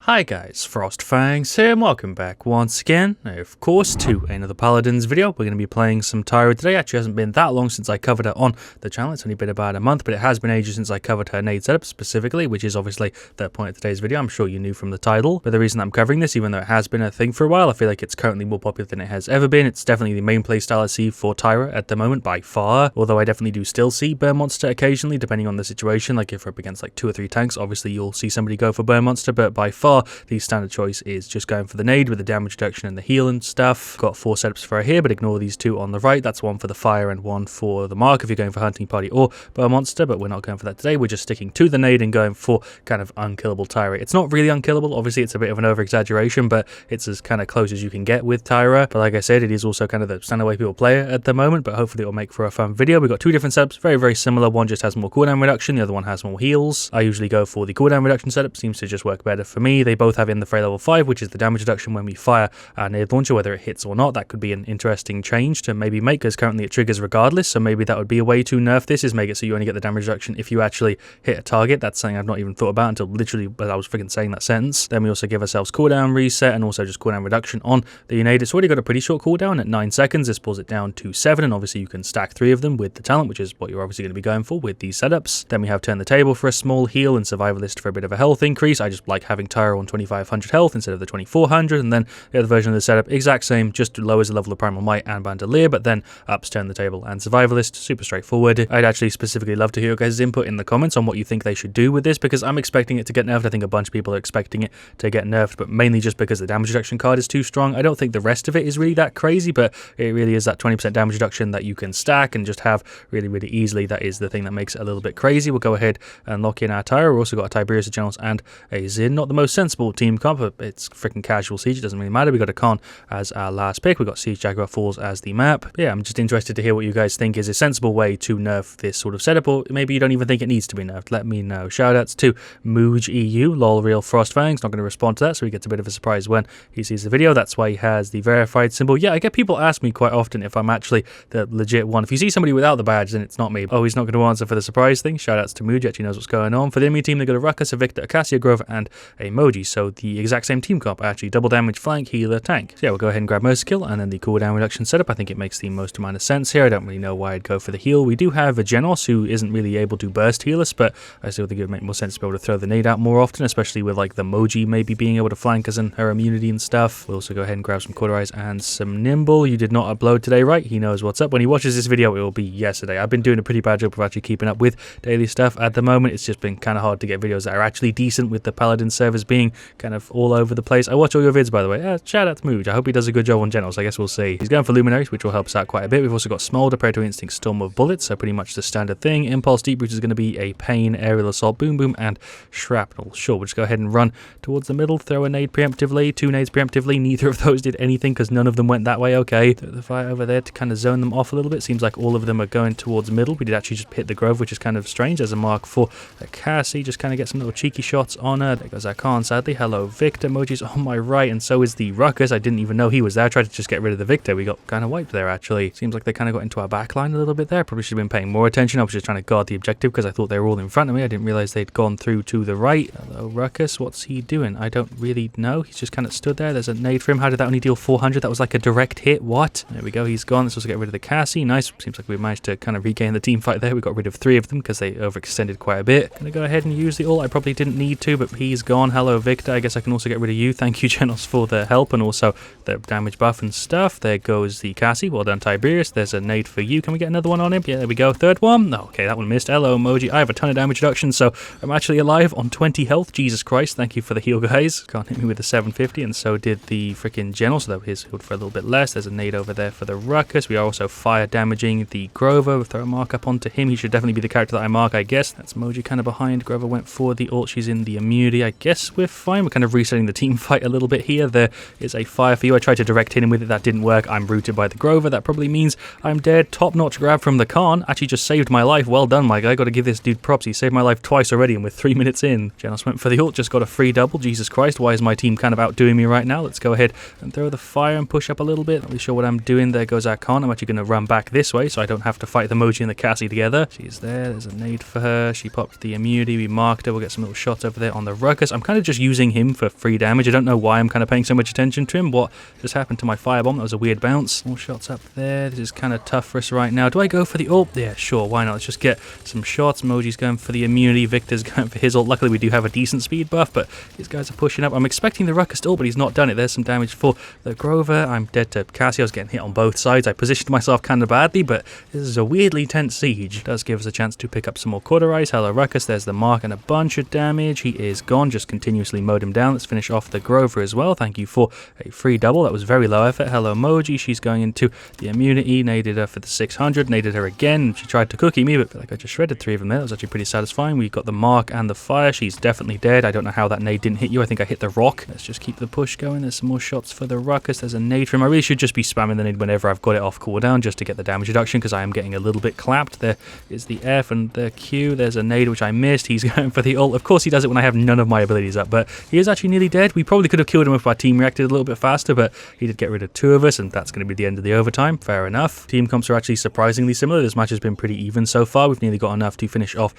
Hi guys, FrostFangs here and welcome back once again, of course, to another Paladins video. We're going to be playing some Tyra today. Actually hasn't been that long since I covered her on the channel. It's only been about a month, but it has been ages since I covered her nade setup specifically, which is obviously the point of today's video. I'm sure you knew from the title, but the reason I'm covering this, even though it has been a thing for a while, I feel like it's currently more popular than it has ever been. It's definitely the main playstyle I see for Tyra at the moment by far, although I definitely do still see Burn Monster occasionally, depending on the situation. Like if we're up against like 2 or 3 tanks, obviously you'll see somebody go for Burn Monster, but by far the standard choice is just going for the nade with the damage reduction and the heal and stuff. Got 4 setups for her here, but ignore these 2 on the right. That's one for the fire and one for the mark if you're going for hunting party or Burn Monster, but we're not going for that today. We're just sticking to the nade and going for kind of unkillable Tyra. It's not really unkillable, obviously it's a bit of an over exaggeration, but it's as kind of close as you can get with Tyra. But like I said, it is also kind of the standard way people play it at the moment, but hopefully it'll make for a fun video. We've got 2 different setups, very similar. One just has more cooldown reduction, the other one has more heals. I usually go for the cooldown reduction setup, seems to just work better for me. They both have in the fray level 5, which is the damage reduction when we fire our nade launcher, whether it hits or not. That could be an interesting change to maybe make, because currently it triggers regardless, so maybe that would be a way to nerf this, is make it so you only get the damage reduction if you actually hit a target. That's something I've not even thought about until literally as I was freaking saying that sentence. Then we also give ourselves cooldown reset and also just cooldown reduction on the nade. It's already got a pretty short cooldown at 9 seconds. This pulls it down to 7, and obviously you can stack 3 of them with the talent, which is what you're obviously going to be going for with these setups. Then we have turn the table for a small heal and survivalist for a bit of a health increase. I just like having Tyra on 2500 health instead of the 2400, and then the other version of the setup, exact same, just lowers the level of primal might and bandolier, but then ups turn the table and survivalist. Super straightforward. I'd actually specifically love to hear your guys' input in the comments on what you think they should do with this, because I'm expecting it to get nerfed. I think a bunch of people are expecting it to get nerfed, but mainly just because the damage reduction card is too strong. I don't think the rest of it is really that crazy, but it really is that 20% damage reduction that you can stack and just have really easily. That is the thing that makes it a little bit crazy. We'll go ahead and lock in our Tyra. We've also got a Tiberius, a Generals, and a Zin. Not the most sensible team comp, but it's freaking casual siege. It doesn't really matter. We got a Con as our last pick. We got Siege Jaguar Falls as the map. But yeah, I'm just interested to hear what you guys think is a sensible way to nerf this sort of setup, or maybe you don't even think it needs to be nerfed. Let me know. Shoutouts to Mooj EU, lol real FrostFangs. Not going to respond to that, so he gets a bit of a surprise when he sees the video. That's why he has the verified symbol. Yeah, I get people ask me quite often if I'm actually the legit one. If you see somebody without the badge, then it's not me. Oh, he's not going to answer for the surprise thing. Shoutouts to Mooj, actually knows what's going on. For the enemy team, they got a Ruckus, a Victor, a Cassia Grover, and a Moji. So the exact same team comp, actually double damage, flank, healer, tank. So yeah, we'll go ahead and grab Mercy Kill and then the cooldown reduction setup. I think it makes the most amount of sense here. I don't really know why I'd go for the heal. We do have a Genos who isn't really able to burst heal us, but I still think it would make more sense to be able to throw the nade out more often, especially with like the Moji maybe being able to flank us and her immunity and stuff. We'll also go ahead and grab some Cauterize and some Nimble. You did not upload today, right? He knows what's up. When he watches this video, it will be yesterday. I've been doing a pretty bad job of actually keeping up with daily stuff at the moment. It's just been kind of hard to get videos that are actually decent, with the Paladin servers being kind of all over the place. I watch all your vids, by the way. Shout out to Mooj. I hope he does a good job on Generals. I guess we'll see. He's going for Luminaries, which will help us out quite a bit. We've also got Smolder, Predatory Instinct, Storm of Bullets, so pretty much the standard thing. Impulse, Deep Root is going to be a Pain, Aerial Assault, Boom Boom, and Shrapnel. Sure, we'll just go ahead and run towards the middle, throw a nade preemptively, 2 nades preemptively. Neither of those did anything because none of them went that way. Okay, throw the fire over there to kind of zone them off a little bit. Seems like all of them are going towards middle. We did actually just hit the Grove, which is kind of strange. There's a mark for a Cassie. Just kind of get some little cheeky shots on her. There goes our Khan, sadly. Hello, Victor. Moji's on my right, and so is the Ruckus. I didn't even know he was there. I tried to just get rid of the Victor. We got kind of wiped there, actually. Seems like they kind of got into our backline a little bit there. Probably should have been paying more attention. I was just trying to guard the objective because I thought they were all in front of me. I didn't realize they'd gone through to the right. Hello, Ruckus. What's he doing? I don't really know. He's just kind of stood there. There's a nade for him. How did that only deal 400? That was like a direct hit. What? There we go. He's gone. Let's also get rid of the Cassie. Nice. Seems like we managed to kind of regain the team fight there. We got rid of 3 of them because they overextended quite a bit. Gonna go ahead and use the ult. I probably didn't need to, but he's gone. Hello, Victor. I guess I can also get rid of you. Thank you, Genos, for the help and also the damage buff and stuff. There goes the Cassie. Well done, Tiberius. There's a nade for you. Can we get another one on him? Yeah, there we go. 3rd one. No, okay, that one missed. Hello, Moji. I have a ton of damage reduction, so I'm actually alive on 20 health. Jesus Christ. Thank you for the heal, guys. Can't hit me with a 750, and so did the freaking General, so that was healed for a little bit less. There's a nade over there for the Ruckus. We are also fire damaging the Grover. We'll throw a mark up onto him. He should definitely be the character that I mark, I guess. That's Moji kind of behind. Grover went for the ult. She's in the immunity. I guess we're fine. We're kind of resetting the team fight a little bit here. There is a fire for you. I tried to direct hit him with it. That didn't work. I'm rooted by the Grover. That probably means I'm dead. Top-notch grab from the Khan. Actually just saved my life. Well done, my guy. Got to give this dude props. He saved my life twice already, and we're 3 minutes in. Genos went for the ult. Just got a free double. Jesus Christ. Why is my team kind of outdoing me right now? Let's go ahead and throw the fire and push up a little bit. Not really sure what I'm doing. There goes our Khan. I'm actually going to run back this way so I don't have to fight the Moji and the Cassie together. She's there. There's a nade for her. She popped the immunity. We marked her. We'll get some little shots over there on the Ruckus. I'm kind of just just using him for free damage. I don't know why I'm kind of paying so much attention to him. What just happened to my firebomb? That was a weird bounce. More shots up there. This is kind of tough for us right now. Do I go for the ult? Yeah, sure. Why not? Let's just get some shots. Moji's going for the immunity. Victor's going for his ult. Luckily, we do have a decent speed buff, but these guys are pushing up. I'm expecting the Ruckus ult, but he's not done it. There's some damage for the Grover. I'm dead to Cassie. I was getting hit on both sides. I positioned myself kind of badly, but this is a weirdly tense siege. It does give us a chance to pick up some more Cauterize. Hello, Ruckus. There's the mark and a bunch of damage. He is gone. Just continuously mowed him down. Let's finish off the Grover as well. Thank you for a free double. That was very low effort. Hello, Moji. She's going into the immunity. Naded her for the 600. Naded her again. She tried to cookie me, but I feel like I just shredded 3 of them there. That was actually pretty satisfying. We got the mark and the fire. She's definitely dead. I don't know how that nade didn't hit you. I think I hit the rock. Let's just keep the push going. There's some more shots for the Ruckus. There's a nade for him. I really should just be spamming the nade whenever I've got it off cooldown just to get the damage reduction because I am getting a little bit clapped. There is the F and the Q. There's a nade which I missed. He's going for the ult. Of course he does it when I have none of my abilities up, but he is actually nearly dead. We probably could have killed him if our team reacted a little bit faster, but he did get rid of 2 of us, and that's going to be the end of the overtime. Fair enough. Team comps are actually surprisingly similar. This match has been pretty even so far. We've nearly got enough to finish off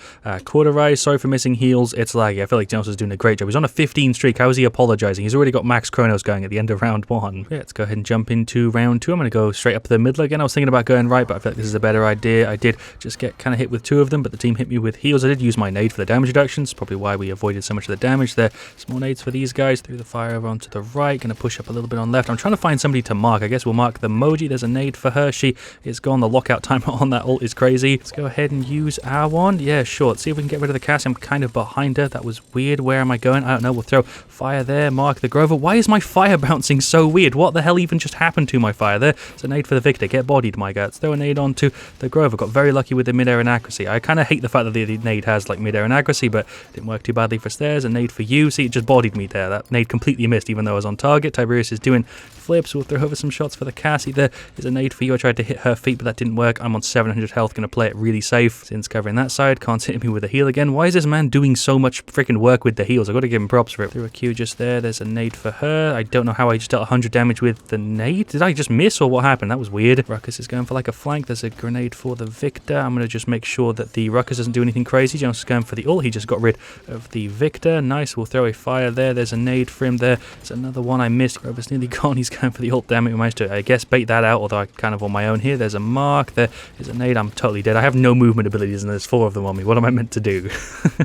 Cauterize. Sorry for missing heals. It's laggy. I feel like Jonas is doing a great job. He's on a 15 streak. How is he apologizing? He's already got max Chronos going at the end of round 1. Yeah, let's go ahead and jump into round 2. I'm going to go straight up the middle again. I was thinking about going right, but I feel like this is a better idea. I did just get kind of hit with 2 of them, but the team hit me with heals. I did use my nade for the damage reductions. Probably why we avoided so much of the damage there. Some more nades for these guys. Through the fire over onto the right. Going to push up a little bit on left. I'm trying to find somebody to mark. I guess we'll mark the Moji. There's a nade for her. She is gone. The lockout timer on that ult is crazy. Let's go ahead and use our one. Yeah, sure. Let's see if we can get rid of the Cassie. I'm kind of behind her. That was weird. Where am I going? I don't know. We'll throw fire there. Mark the Grover. Why is my fire bouncing so weird? What the hell even just happened to my fire there? It's a nade for the Victor. Get bodied, my guy. Let's throw a nade onto the Grover. Got very lucky with the mid-air and accuracy. I kind of hate the fact that the nade has like mid-air and accuracy, but didn't work too badly for stairs. A nade for you. See, it just bodied me there. That nade completely missed even though I was on target. Tiberius is doing flips. We'll throw over some shots for the Cassie. There is a nade for you. I tried to hit her feet, but that didn't work. I'm on 700 health. Going to play it really safe. Since covering that side. Can't hit me with a heal again. Why is this man doing so much freaking work with the heals? I've got to give him props for it. Threw a Q just there. There's a nade for her. I don't know how I just dealt 100 damage with the nade. Did I just miss or what happened? That was weird. Ruckus is going for like a flank. There's a grenade for the Victor. I'm going to just make sure that the Ruckus doesn't do anything crazy. Jonas is going for the ult. He just got rid of the Victor. Nice. We'll throw a fire there. There's a nade for him there. There's another one I missed. Grover's nearly gone. He's going for the ult. Damn it. We managed to, I guess, bait that out, although I'm kind of on my own here. There's a mark. There is a nade. I'm totally dead. I have no movement abilities and there's 4 of them on me. What am I meant to do?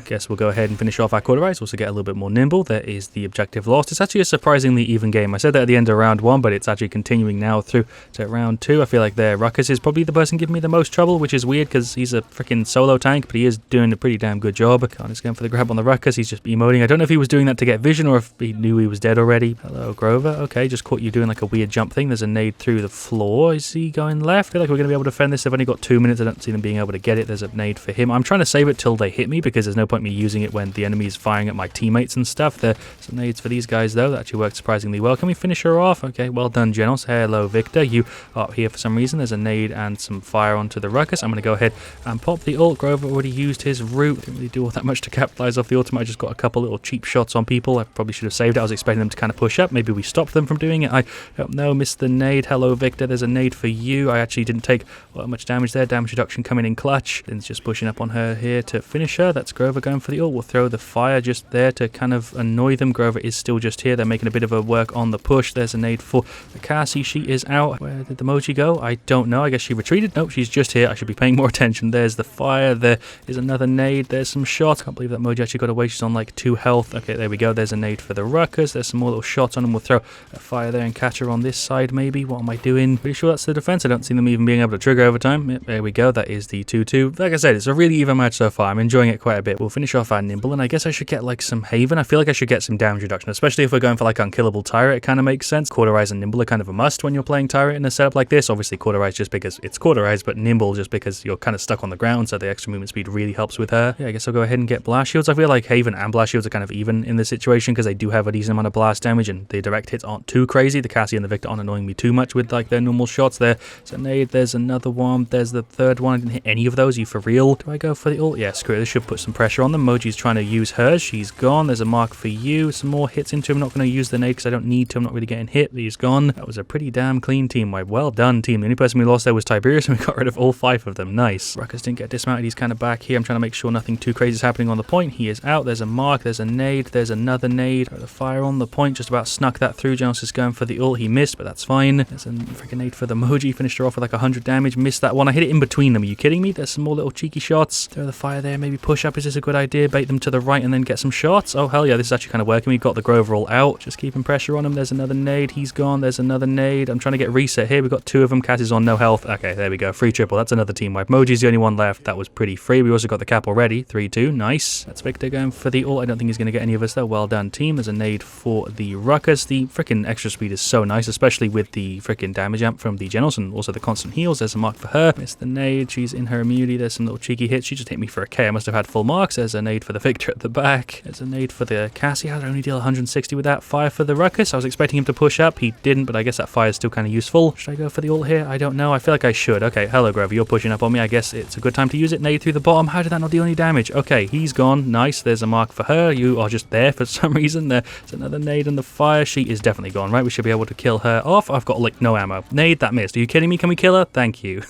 Guess we'll go ahead and finish off our Cauterize. Also get a little bit more nimble. There is the objective lost. It's actually a surprisingly even game. I said that at the end of round 1, but it's actually continuing now through to round 2. I feel like their Ruckus is probably the person giving me the most trouble, which is weird because he's a freaking solo tank, but he is doing a pretty damn good job. Khan is going for the grab on the Ruckus. He's just emoting. I don't know if he was doing that to get vision or if he knew he was dead already. Hello, Grover. Okay, just caught you doing like a weird jump thing. There's a nade through the floor. Is he going left? I feel like we're going to be able to defend this. They've only got 2 minutes. I don't see them being able to get it. There's a nade for him. I'm trying to save it till they hit me because there's no point me using it when the enemy is firing at my teammates and stuff. There's some nades for these guys though. That actually worked surprisingly well. Can we finish her off? Okay, well done, Genos. Hello, Victor. You are up here for some reason. There's a nade and some fire onto the Ruckus. I'm going to go ahead and pop the ult. Grover already used his root. Didn't really do all that much to capitalize off the ultimate. I just got a couple little cheap shots on people. I probably should have saved it. I was expecting them to kind of push up. Maybe we stopped them from doing it. I don't know. Missed the nade. Hello, Victor. There's a nade for you. I actually didn't take a lot much damage there. Damage reduction coming in clutch. Then it's just pushing up on her here to finish her. That's Grover going for the ult. We'll throw the fire just there to kind of annoy them. Grover is still just here. They're making a bit of a work on the push. There's a nade for the Cassie. She is out. Where did the Moji go? I don't know. I guess she retreated. Nope, she's just here. I should be paying more attention. There's the fire. There is another nade. There's some shots. Can't believe that Moji actually got away. She's on like 2 health. Okay, there we go. There's a nade for the Ruckus. There's some more little shots on them. We'll throw a fire there and catch her on this side maybe. What am I doing? Pretty sure that's the defense. I don't see them even being able to trigger overtime. Yep, there we go. That is the 2-2. Like I said, it's a really even match so far. I'm enjoying it quite a bit. We'll finish off our Nimble, and I guess I should get like some Haven. I feel like I should get some damage reduction, especially if we're going for like Unkillable Tyra. It kind of makes sense. Cauterize and Nimble are kind of a must when you're playing Tyra in a setup like this. Obviously Cauterize just because it's Cauterize, but Nimble just because you're kind of stuck on the ground, so the extra movement speed really helps with her. Yeah, I guess I'll go ahead and get Blast Shields. I feel like Haven and Blast Shields are kind of even in this situation because they do have a decent amount of blast damage and the direct hits aren't too crazy. The Cassie and the Victor aren't annoying me too much with like their normal shots. There's a nade, there's another one, there's the third one. I didn't hit any of those. Are you for real? Do I go for the ult? Yeah, screw it. This should put some pressure on them. Moji's trying to use hers. She's gone. There's a mark for you. Some more hits into him. I'm not going to use the nade because I don't need to. I'm not really getting hit. He's gone. That was a pretty damn clean team. Well done, team. The only person we lost there was Tiberius and we got rid of all 5 of them. Nice. Ruckus didn't get dismounted. He's kind of back here. I'm trying to make sure nothing too crazy is happening on the point. He is out. There's a mark. There's a nade. nade. There's another nade. The fire on the point, just about snuck that through. Genos is going for the ult. He missed, but that's fine. There's a freaking nade for the Moji. Finished her off with like 100 damage. Missed that one. I hit it in between them. Are you kidding me? There's some more little cheeky shots. Throw the fire there. Maybe push up. Is this a good idea? Bait them to the right and then get some shots. Oh, hell yeah. This is actually kind of working. We've got the Grover all out. Just keeping pressure on him. There's another nade. He's gone. There's another nade. I'm trying to get reset here. We've got two of them. Cass is on no health. Okay, there we go. Free triple. That's another team wipe. Moji's the only one left. That was pretty free. We also got the cap already. 3-2. Nice. That's Victor going for the ult. I don't think he's going to get any of us though. Well done, team. There's a nade for the Ruckus. The freaking extra speed is so nice, especially with the freaking damage amp from the Genos and also the constant heals. There's a mark for her. Missed the nade. She's in her immunity. There's some little cheeky hits. She just hit me for a K. I must have had full marks. There's a nade for the Victor at the back. There's a nade for the Cassie. I'd only deal 160 with that. Fire for the Ruckus. I was expecting him to push up. He didn't, but I guess that fire is still kind of useful. Should I go for the ult here? I don't know. I feel like I should. Okay, hello, Grover. You're pushing up on me. I guess it's a good time to use it. Nade through the bottom. How did that not deal any damage? Okay, he's gone. Nice. There's a mark for her. You are just there for some reason. There's another nade in the fire. She is definitely gone, right? We should be able to kill her off. I've got like no ammo. Nade, that missed. Are you kidding me? Can we kill her? Thank you.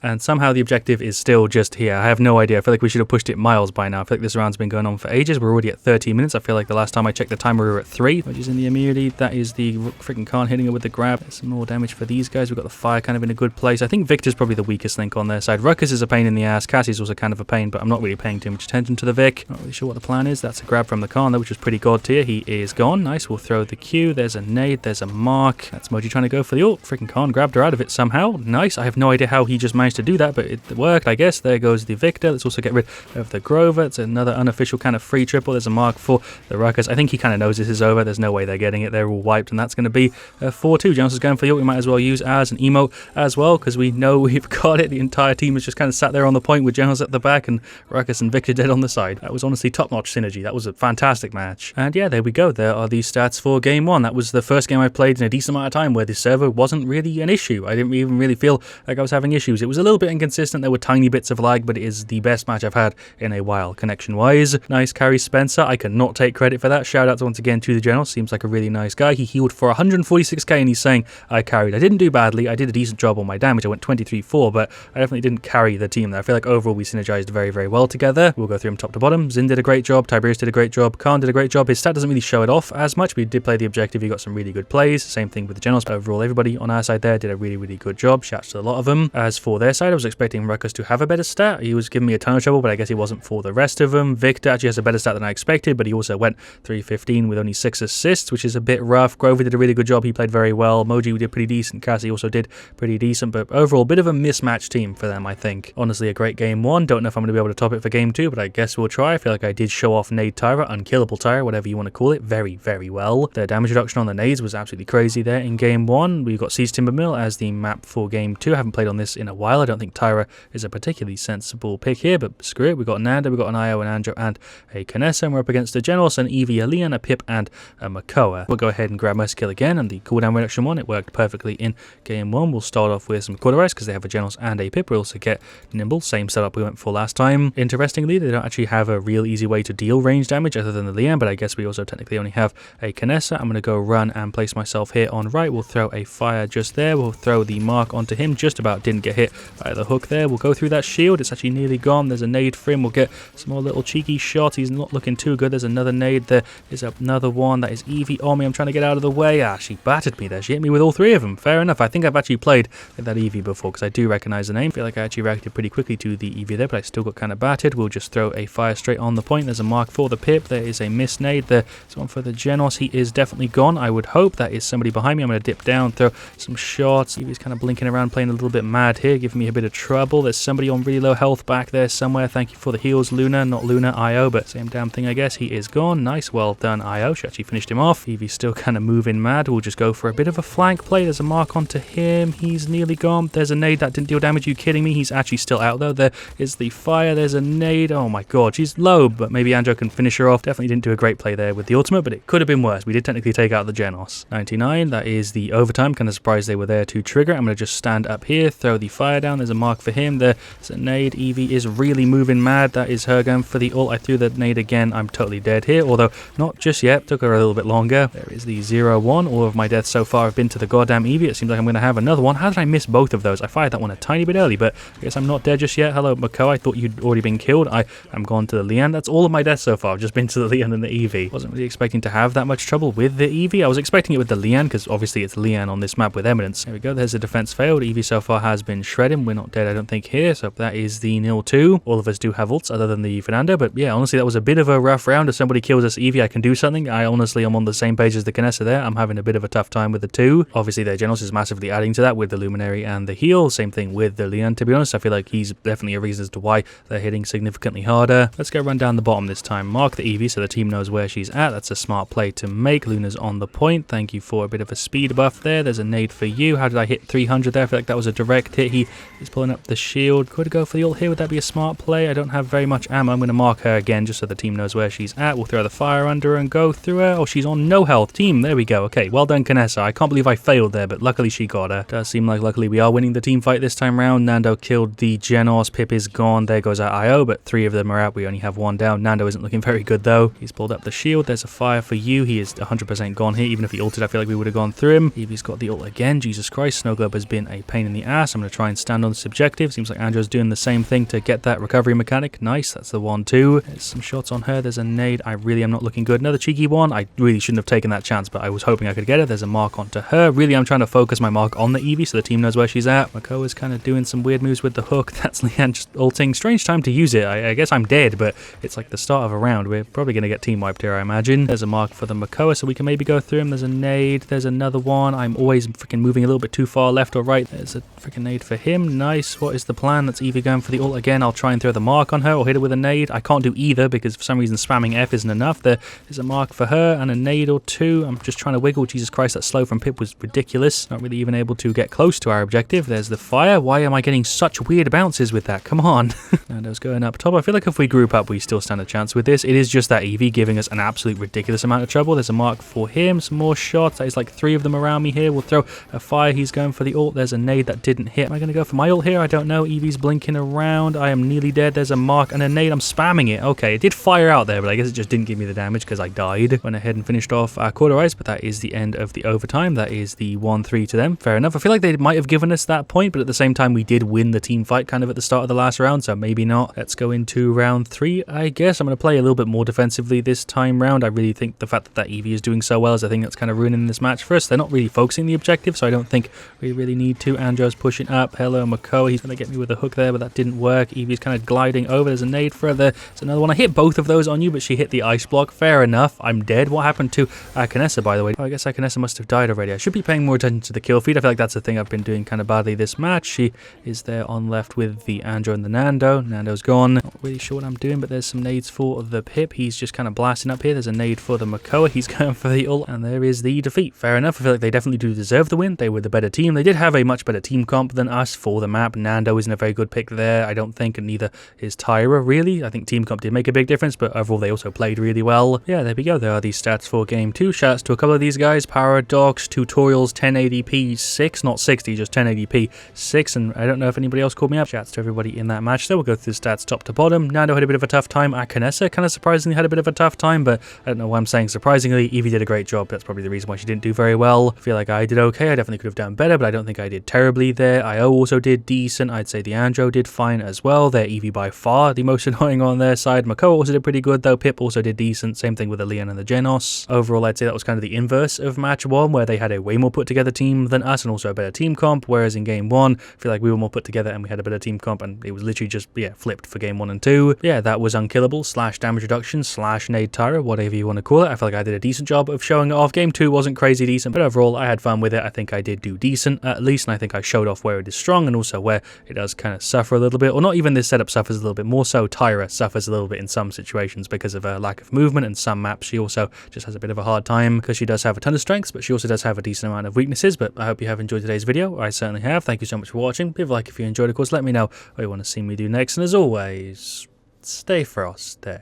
And somehow the objective is still just here. I have no idea. I feel like we should have pushed it miles by now. I feel like this round's been going on for ages. We're already at 30 minutes. I feel like the last time I checked the timer we were at 3, which is in the immunity. That is the freaking Khan hitting her with the grab. There's some more damage for these guys. We've got the fire kind of in a good place. I think Victor's probably the weakest link on their side. Ruckus is a pain in the ass. Cassie's also kind of a pain, but I'm not really paying too much attention to the Vic. Not really sure what the plan is. That's a grab from the Khan though, which was pretty god tier. He is gone. Nice. We'll throw the Q. There's a nade. There's a mark. That's Moji trying to go for the ult. Freaking Khan grabbed her out of it somehow. Nice. I have no idea how he just managed to do that, but it worked, I guess. There goes the Victor. Let's also get rid of the Grover. It's another unofficial kind of free triple. There's a mark for the Ruckus. I think he kind of knows this is over. There's no way they're getting it. They're all wiped, and that's going to be 4-2. Genos is going for the ult. We might as well use ours and emote as well, because we know we've got it. The entire team is just kind of sat there on the point with Genos at the back and Ruckus and Victor dead on the side. That was honestly top-notch synergy. That was a fantastic match. And yeah, there we go. There are the stats for game 1. That was the first game I played in a decent amount of time where the server wasn't really an issue. I didn't even really feel like I was having issues. It was a little bit inconsistent. There were tiny bits of lag, but it is the best match I've had in a while, connection-wise. Nice carry, Spencer. I cannot take credit for that. Shout out once again to the Genos. Seems like a really nice guy. He healed for 146k and he's saying I carried. I didn't do badly. I did a decent job on my damage. I went 23-4, but I definitely didn't carry the team there. I feel like overall we synergized very, very well together. We'll go through them top to bottom. Zin did a great job. Tiberius did a great job. Khan did a great job. His stat doesn't really show it off as much. We did play the objective. He got some really good plays. Same thing with the Genos. But overall, everybody on our side there did a really, really good job. Shouts to a lot of them. As for their side, I was expecting Ruckus to have a better stat. He was giving me a ton of trouble, but I guess he wasn't for the rest of them. Victor actually has a better stat than I expected, but he also went 315 with only 6 assists, which is a bit rough. Grover did a really good job. He played very well. Moji did pretty decent. Cassie also did pretty decent, but overall, a bit of a mismatched team for them, I think. Honestly, a great game 1. Don't know if I'm going to be able to top it for game 2, but I guess we'll try. I feel like I did show off Nade Tyra, Unkillable Tyra, whatever you want to call it, very, very well. The damage reduction on the nades was absolutely crazy there in game 1. We've got Siege Timber Mill as the map for game 2. I haven't played on this in a while. I don't think Tyra is a particularly sensible pick here, but screw it. We've got Nanda, we've got an Io, an Andro, and a Kanessa, and we're up against a Genos, an Eevee, a Leon, a Pip, and a Makoa. We'll go ahead and grab Mercy Kill again, and the cooldown reduction one, it worked perfectly in game 1. We'll start off with some Hi-Rez because they have a Genos and a Pip. We also get Nimble, same setup we went for last time. Interestingly, they don't actually have a real easy way to deal range damage other than the Leon, but I guess we also technically only have a Kanessa. I'm going to go run and place myself here on right. We'll throw a fire just there. We'll throw the mark onto him. Just about didn't get hit by the hook there. We'll go through that shield. It's actually nearly gone. There's a nade for him. We'll get some more little cheeky shots. He's not looking too good. There's another nade. There is another one. That is Eevee on me. I'm trying to get out of the way. Ah, she battered me there. She hit me with all 3 of them. Fair enough. I think I've actually played with that Eevee before because I do recognize the name. I feel like I actually reacted pretty quickly to the Eevee there, but I still got kind of battered. We'll just throw a fire straight on the point. There's a mark for the Pip. There is a miss nade. There's one for the Genos. He is definitely gone. I would hope that is somebody behind me. I'm going to dip down, throw some shots. Eevee's kind of blinking around, playing a little bit mad here, giving me a bit of trouble. There's somebody on really low health back there somewhere. Thank you for the heals, Luna. Not Luna, Io, but same damn thing, I guess. He is gone. Nice. Well done, Io. She actually finished him off. Eevee's still kind of moving mad. We'll just go for a bit of a flank play. There's a mark onto him. He's nearly gone. There's a nade that didn't deal damage. Are you kidding me? He's actually still out though. There is the fire. There's a nade. Oh my god. She's low, but maybe Andro can finish her off. Definitely didn't do a great play there with the ultimate, but it could have been worse. We did technically take out the Genos. 99. That is the overtime. Kind of surprised they were there to trigger. I'm going to just stand up here, throw the fire down. There's a mark for him. There's a nade. Eevee is really moving mad. That is her going for the ult. I threw the nade again. I'm totally dead here, although not just yet. Took her a little bit longer. There is the 0-1. All of my deaths so far have been to the goddamn Eevee. It seems like I'm going to have another one. How did I miss both of those? I fired that one a tiny bit early, but I guess I'm not dead just yet. Hello, Makoa. I thought you'd already been killed. I am gone to the Leon. That's all of my deaths so far. I've just been to the the Leon and the Eevee. Wasn't really expecting to have that much trouble with the Eevee. I was expecting it with the Leon, because obviously it's Leon on this map with Eminence. There we go, there's a defense failed. Eevee so far has been shredding. We're not dead, I don't think, here, so that is the 0-2. All of us do have ults other than the Fernando, but yeah, honestly, that was a bit of a rough round. If somebody kills us Eevee, I can do something. I honestly am on the same page as the Kinessa there. I'm having a bit of a tough time with the two. Obviously, their Genos is massively adding to that with the Luminary and the heal. Same thing with the Leon, to be honest. I feel like he's definitely a reason as to why they're hitting significantly harder. Let's go run down the bottom this time. Mark the Eevee so the team knows where she's at. That's a smart play to make. Luna's on the point. Thank you for a bit of a speed buff there. There's a nade for you. How did I hit 300 there? I feel like that was a direct hit. He is pulling up the shield. Could go for the ult here. Would that be a smart play? I don't have very much ammo. I'm going to mark her again just so the team knows where she's at. We'll throw the fire under her and go through her. Oh, she's on no health. Team, there we go. Okay, well done, Kinessa. I can't believe I failed there, but luckily she got her. Does seem like luckily we are winning the team fight this time round. Nando killed the Genos. Pip is gone. There goes our IO, but 3 of them are out. We only have 1 down. Nando isn't looking very good though. He's pulled up the shield. There's a fire for you. He is 100% gone here. Even if he ulted, I feel like we would have gone through him. Eevee's got the ult again. Jesus Christ, Snow Globe has been a pain in the ass. I'm going to try and stand on this objective. Seems like Andrew's doing the same thing to get that recovery mechanic. Nice, that's the 1-2. There's some shots on her. There's a nade. I really am not looking good. Another cheeky one. I really shouldn't have taken that chance, but I was hoping I could get it. There's a mark onto her. Really, I'm trying to focus my mark on the Eevee so the team knows where she's at. Mako is kind of doing some weird moves with the hook. That's Leanne just ulting. Strange time to use it. I guess I'm dead, but it's like the start of a round. We're probably going to get team wiped here, I imagine. There's a mark for the Makoa, so we can maybe go through him. There's a nade. There's another one. I'm always freaking moving a little bit too far left or right. There's a freaking nade for him. Nice. What is the plan? That's Eevee going for the ult again. I'll try and throw the mark on her or hit her with a nade. I can't do either because for some reason spamming F isn't enough. There is a mark for her and a nade or two. I'm just trying to wiggle. Jesus Christ, that slow from Pip was ridiculous. Not really even able to get close to our objective. There's the fire. Why am I getting such weird bounces with that? Come on. Nando's going up top. I feel like if we group up, we still stand a chance with this. It is just that Eevee giving us an absolute ridiculous amount of trouble. There's a mark for him. Some more shots. There's like 3 of them around me here. We'll throw a fire. He's going for the ult. There's a nade that didn't hit. Am I going to go for my ult here? I don't know. Eevee's blinking around. I am nearly dead. There's a mark and a nade. I'm spamming it. Okay, it did fire out there, but I guess it just didn't give me the damage because I died. Went ahead and finished off our Cauterize, but that is the end of the overtime. That is the 1-3 to them. Fair enough. I feel like they might have given us that point, but at the same time, we did win the team fight kind of at the start of the last round, so maybe not. Let's go into round 3, I guess. I'm going to play a little bit more defensively this time round. I really think the fact that Eevee is doing so well is a thing that's kind of ruining this match for us. They're not really focusing the objective, so I don't think we really need to. Andrew's pushing up. Hello, Makoa. He's going to get me with a hook there, but that didn't work. Eevee's kind of gliding over. There's a nade further. There's another one. I hit both of those on you, but she hit the ice block. Fair enough. I'm dead. What happened to Akanessa, by the way? Oh, I guess Akanessa must have died already. I should be paying more attention to the kill feed. I feel like that's the thing I've been doing kind of badly this match. She is there on left with the Andrew and the Nando. Nando's gone. Not really sure what I'm doing, but there's some nades for the Pip. He's just kind of blasting up here. There's a nade for the Makoa. He's going for the ult, and there is the defeat. Fair enough. I feel like they definitely do deserve the win. They were the better team. They did have a much better team comp than us for the map. Nando isn't a very good pick there, I don't think, and neither is Tyra, really. I think team comp did make a big difference, but overall they also played really well. Yeah, there we go. There are these stats for game 2. Shouts to a couple of these guys. Paradox, Tutorials, 1080p 6, not 60, just 1080p 6, and I don't know if anybody else called me up. Shouts to everybody in that match. So we'll go through the stats top to bottom. Nando had a bit of a tough time. Akanessa kind of surprisingly had a bit of a tough time, but I don't know why I'm saying surprisingly. Eevee did a great job. That's probably the reason why she didn't do very well. I feel like I did okay. I definitely could have done better, but I don't think I did terribly there. IO also did decent. I'd say the Andro did fine as well. Their Eevee by far the most annoying on their side. Makoa also did pretty good though. Pip also did decent. Same thing with the Leon and the Genos. Overall, I'd say that was kind of the inverse of match 1, where they had a way more put together team than us and also a better team comp, whereas in game 1, I feel like we were more put together and we had a better team comp, and it was literally just, yeah, flipped for game 1 and 2. Yeah, that was Unkillable / damage reduction / Nade Tyra, whatever you want to call it. I feel like I did a decent job of showing it off. Game 2 wasn't crazy decent, but overall I had fun with it. I think I did do decent at least, and I think I showed off where it is strong and also where it does kind of suffer a little bit, or not even this setup suffers a little bit, more so Tyra suffers a little bit in some situations because of her lack of movement, and some maps she also just has a bit of a hard time because she does have a ton of strengths, but she also does have a decent amount of weaknesses. But I hope you have enjoyed today's video. I certainly have. Thank you so much for watching. Leave a like if you enjoyed, of course. Let me know what you want to see me do next, and as always, stay frosty.